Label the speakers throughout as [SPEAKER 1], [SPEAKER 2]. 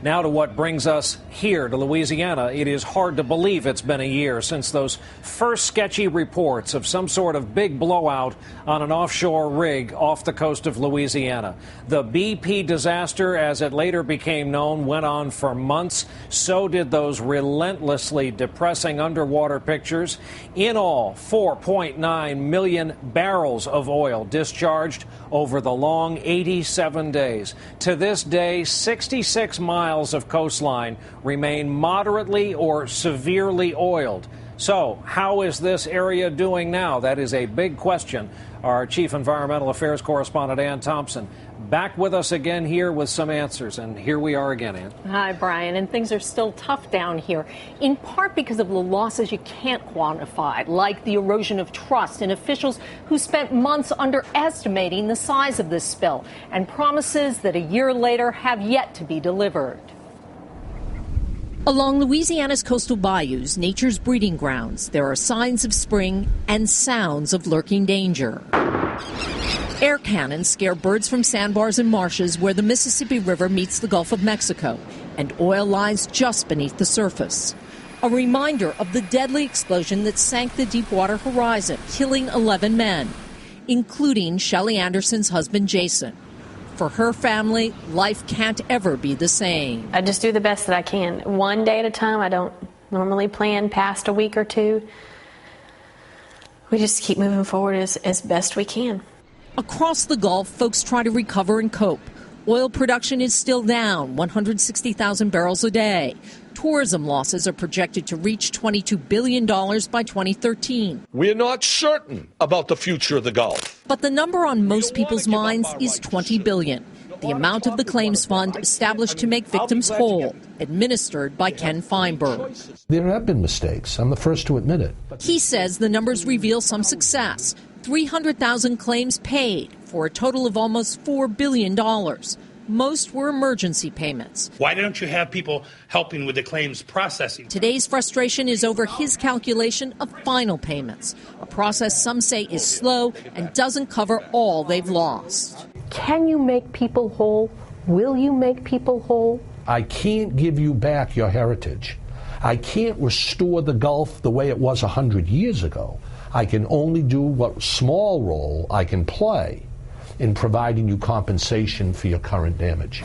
[SPEAKER 1] Now to what brings us here to Louisiana. It is hard to believe it's been a year since those first sketchy reports of some sort of big blowout on an offshore rig off the coast of Louisiana. The BP disaster, as it later became known, went on for months. So did those relentlessly depressing underwater pictures. In all, 4.9 million barrels of oil discharged over the long 87 days. To this day, 66 miles of coastline remain moderately or severely oiled. So, how is this area doing now? That is a big question. Our Chief Environmental Affairs Correspondent, Ann Thompson, back with us again here with some answers. And here we are again, Ann.
[SPEAKER 2] Hi, Brian. And things are still tough down here, in part because of the losses you can't quantify, like the erosion of trust in officials who spent months underestimating the size of this spill, and promises that a year later have yet to be delivered. Along Louisiana's coastal bayous, nature's breeding grounds, there are signs of spring and sounds of lurking danger. Air cannons scare birds from sandbars and marshes where the Mississippi River meets the Gulf of Mexico, and oil lies just beneath the surface. A reminder of the deadly explosion that sank the Deepwater Horizon, killing 11 men, including Shelley Anderson's husband, Jason. For her family, life can't ever be the same.
[SPEAKER 3] I just do the best that I can. One day at a time. I don't normally plan past a week or two. We just keep moving forward as best we can.
[SPEAKER 2] Across the Gulf, folks try to recover and cope. Oil production is still down, 160,000 barrels a day. Tourism losses are projected to reach $22 billion by 2013.
[SPEAKER 4] We're not certain about the future of the Gulf.
[SPEAKER 2] But the number on most people's minds is $20 billion, the amount of the claims fund established to make victims whole, administered by Ken Feinberg.
[SPEAKER 5] There have been mistakes. I'm the first to admit it.
[SPEAKER 2] He says the numbers reveal some success. 300,000 claims paid for a total of almost $4 billion. Most were emergency payments.
[SPEAKER 6] Why don't you have people helping with the claims processing?
[SPEAKER 2] Today's frustration is over his calculation of final payments, a process some say is slow and doesn't cover all they've lost.
[SPEAKER 7] Can you make people whole? Will you make people whole?
[SPEAKER 5] I can't give you back your heritage. I can't restore the Gulf the way it was 100 years ago. I can only do what small role I can play in providing you compensation for your current damage.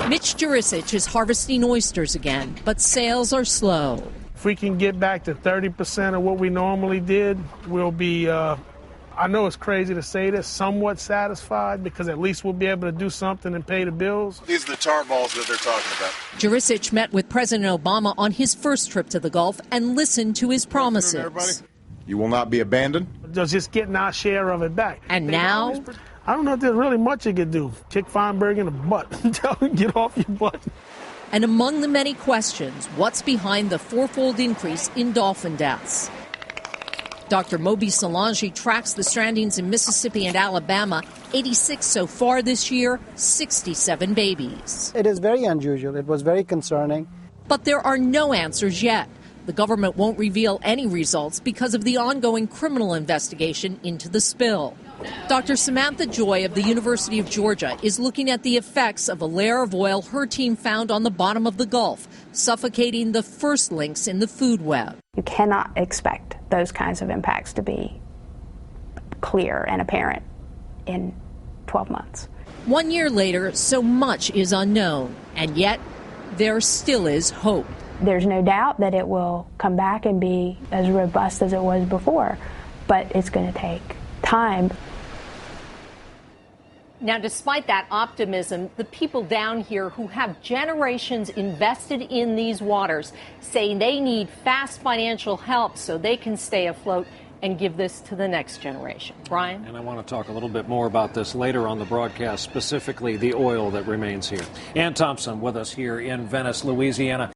[SPEAKER 2] Mitch Jurisic is harvesting oysters again, but sales are slow.
[SPEAKER 8] If we can get back to 30% of what we normally did, we'll be, I know it's crazy to say this, somewhat satisfied, because at least we'll be able to do something and pay the bills.
[SPEAKER 9] These are the tar balls that they're talking about.
[SPEAKER 2] Jurisic met with President Obama on his first trip to the Gulf and listened to his promises.
[SPEAKER 9] You will not be abandoned.
[SPEAKER 8] Just getting our share of it back.
[SPEAKER 2] And now?
[SPEAKER 8] I don't know if there's really much you could do. Kick Feinberg in the butt and tell him get off your butt.
[SPEAKER 2] And among the many questions, what's behind the fourfold increase in dolphin deaths? Dr. Moby Solange tracks the strandings in Mississippi and Alabama. 86 so far this year, 67 babies.
[SPEAKER 10] It is very unusual. It was very concerning.
[SPEAKER 2] But there are no answers yet. The government won't reveal any results because of the ongoing criminal investigation into the spill. Dr. Samantha Joy of the University of Georgia is looking at the effects of a layer of oil her team found on the bottom of the Gulf, suffocating the first links in the food web.
[SPEAKER 11] You cannot expect those kinds of impacts to be clear and apparent in 12 months.
[SPEAKER 2] 1 year later, so much is unknown, and yet there still is hope.
[SPEAKER 11] There's no doubt that it will come back and be as robust as it was before, but it's going to take time.
[SPEAKER 2] Now, despite that optimism, the people down here who have generations invested in these waters say they need fast financial help so they can stay afloat and give this to the next generation. Brian?
[SPEAKER 1] And I want to talk a little bit more about this later on the broadcast, specifically the oil that remains here. Ann Thompson with us here in Venice, Louisiana.